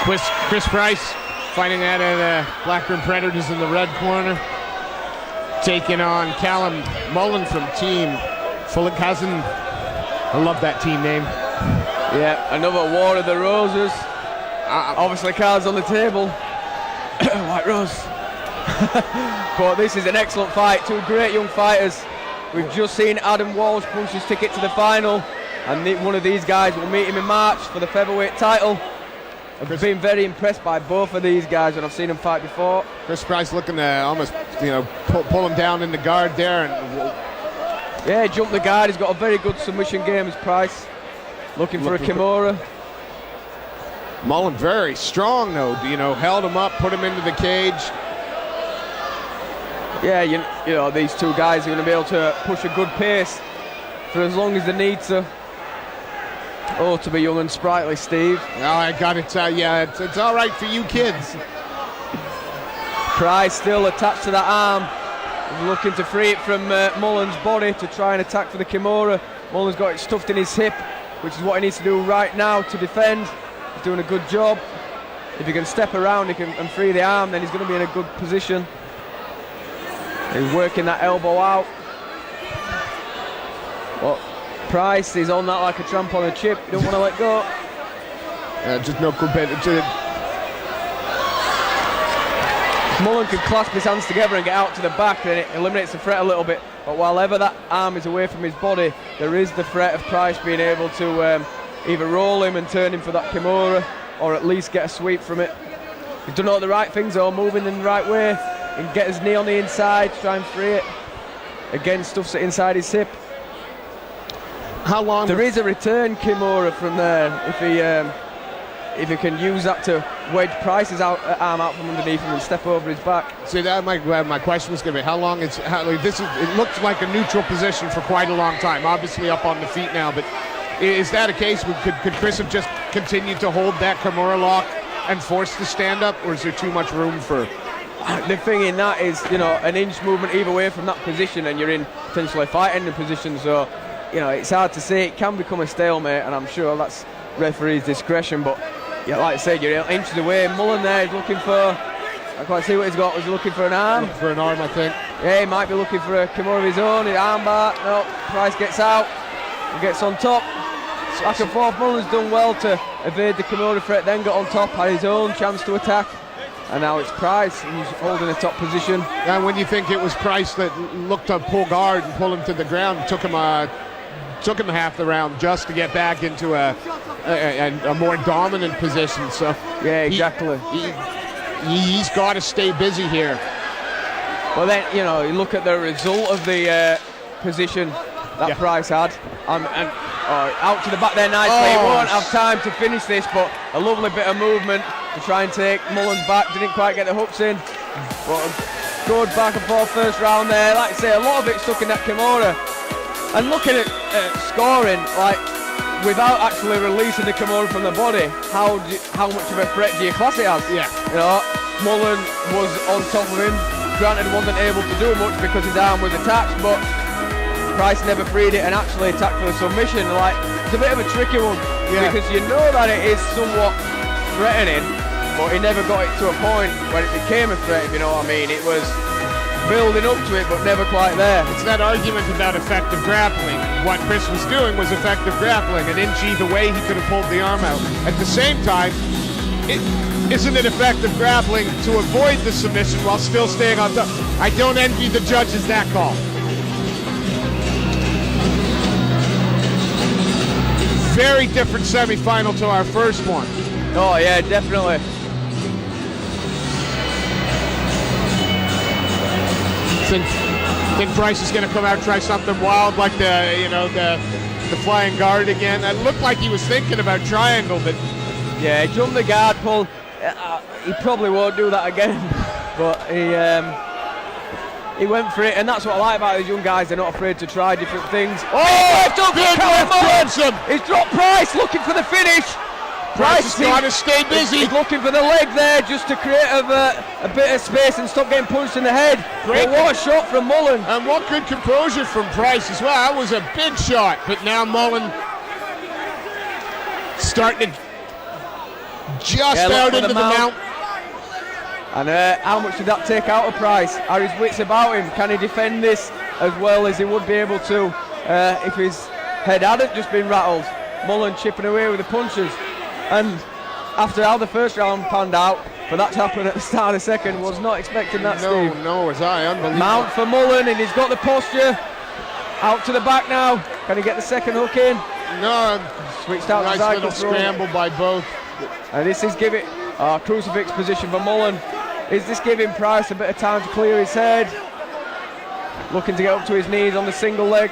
Chris Price fighting out of the Blackburn Predators in the red corner, taking on Callum Mullen from Team Fullicasn. I love that team name. Yeah, another War of the Roses. Obviously cards on the table. White Rose. But this is an excellent fight. Two great young fighters. We've just seen Adam Walsh punch his ticket to the final, and one of these guys will meet him in March for the featherweight title. I've been very impressed by both of these guys when I've seen them fight before. Chris Price looking to almost, pull him down in the guard there, and yeah, he jumped the guard. He's got a very good submission game, is Price. Looking for a Kimura. Mullen very strong though, held him up, put him into the cage. Yeah, you know, these two guys are going to be able to push a good pace for as long as they need to. Oh, to be young and sprightly, Steve. Oh, I got it. It's all right for you kids. Price still attached to that arm, looking to free it from Mullen's body to try and attack for the Kimura. Mullen's got it stuffed in his hip, which is what he needs to do right now to defend. He's doing a good job. If he can step around and free the arm, then he's going to be in a good position. He's working that elbow out. But Price is on that like a tramp on a chip. You don't want to let go. Just no good bit. Mullen can clasp his hands together and get out to the back, and it eliminates the threat a little bit. But while ever that arm is away from his body, there is the threat of Price being able to either roll him and turn him for that Kimura, or at least get a sweep from it. He's done all the right things though, moving in the right way, and get his knee on the inside, try and free it. Again, stuffs it inside his hip. How long? There is a return Kimura from there if he can use that to wedge Price's arm out from underneath him and step over his back. See, that my question was going to be, how long is this? It looks like a neutral position for quite a long time. Obviously up on the feet now, but is that a case? Could Chris have just continued to hold that Kimura lock and force the stand up, or is there too much room for? The thing in that is, an inch movement either way from that position, and you're in potentially fighting the position. So, it's hard to say. It can become a stalemate, and I'm sure that's referee's discretion. But yeah, like I said, you're inches away. Mullen there is looking for. I can't see what he's got. Was he looking for an arm? Looking for an arm, I think. Yeah, he might be looking for a Kimura of his own. His armbar. No, Price gets out and gets on top. Back and forth. Mullen's done well to evade the Kimura threat, then got on top, had his own chance to attack. And now it's Price who's holding the top position. And when you think it was Price that looked to pull guard and pull him to the ground, took him half the round just to get back into a more dominant position. So yeah, exactly. He's got to stay busy here. Well, then you look at the result of the position that Price had, and out to the back there nicely. He won't have time to finish this, but a lovely bit of movement to try and take Mullen's back. Didn't quite get the hooks in, but a good back and forth first round there. Like I say, a lot of it stuck in that Kimura. And looking at scoring, like without actually releasing the Kimura from the body, how much of a threat do you class it as? Yeah. Mullen was on top of him. Granted, wasn't able to do much because his arm was attached, but Price never freed it and actually attacked for the submission. Like, it's a bit of a tricky one because you know that it is somewhat threatening, but he never got it to a point where it became a threat, if you know what I mean. It was building up to it, but never quite there. It's that argument about effective grappling. What Chris was doing was effective grappling. An inch either way, he could have pulled the arm out. At the same time, isn't it effective grappling to avoid the submission while still staying on top? I don't envy the judges that call. Very different semi-final to our first one. Oh yeah, definitely. Think Price is going to come out and try something wild like the flying guard again. It looked like he was thinking about triangle, but yeah, he jumped the guard pull. He probably won't do that again, but he went for it, and that's what I like about these young guys. They're not afraid to try different things. He's dropped Price, looking for the finish. Price has got to stay busy. He's looking for the leg there just to create a bit of space and stop getting punched in the head. But what a shot from Mullen. And what good composure from Price as well. That was a big shot. But now Mullen starting to Just out into the mount. And how much did that take out of Price? Are his wits about him? Can he defend this as well as he would be able to if his head hadn't just been rattled? Mullen chipping away with the punches. And after how the first round panned out, for that to happen at the start of the second, was not expecting that, Steve. No, was I. Unbelievable. Mount for Mullen, and he's got the posture. Out to the back now. Can he get the second hook in? No. Switched out nice to little scramble by both. And this is giving crucifix position for Mullen. Is this giving Price a bit of time to clear his head? Looking to get up to his knees on the single leg.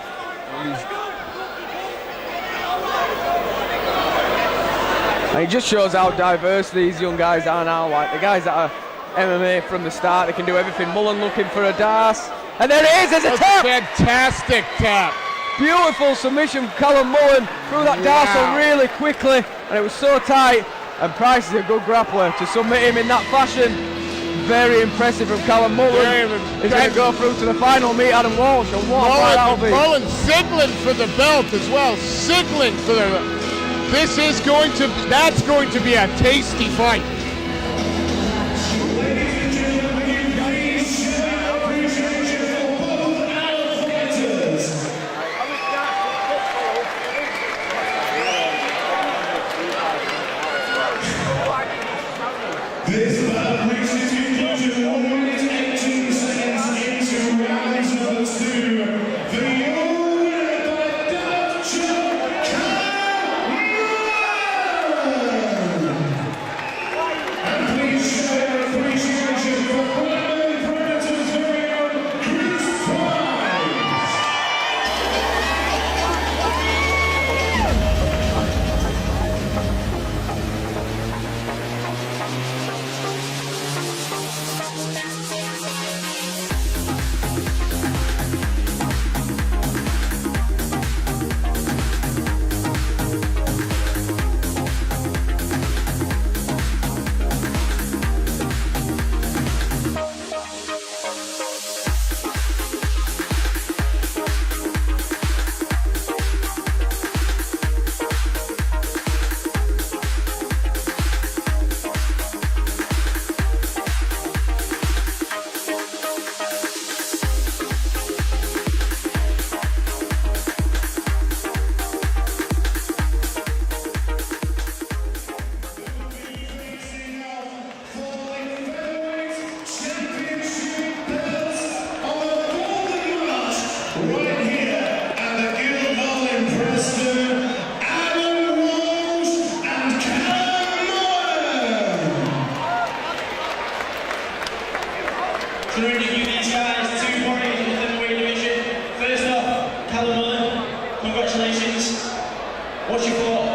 And it just shows how diverse these young guys are now. Like the guys that are MMA from the start, they can do everything. Mullen looking for a dance. And there it is, there's a tap! Fantastic tap. Beautiful submission from Callum Mullen. Threw that dorsal really quickly, and it was so tight. And Price is a good grappler to submit him in that fashion. Very impressive from Callum Mullen. He's going to go through to the final, meet Adam Walsh. And what a fight that'll be. Mullen signaling for the belt as well. Signaling for the... That's going to be a tasty fight. This battle brings its conclusion 1 minute 18 seconds into round number 2. The winner by Dr. Callum! And please show your appreciation for Preston Predator's very own Chris Price. Right here at the Guild Hall in Preston, Adam Walsh and Callum. So we're going to give these guys 2 points in the featherweight division. First off, Callum Mullen, congratulations. What's your thought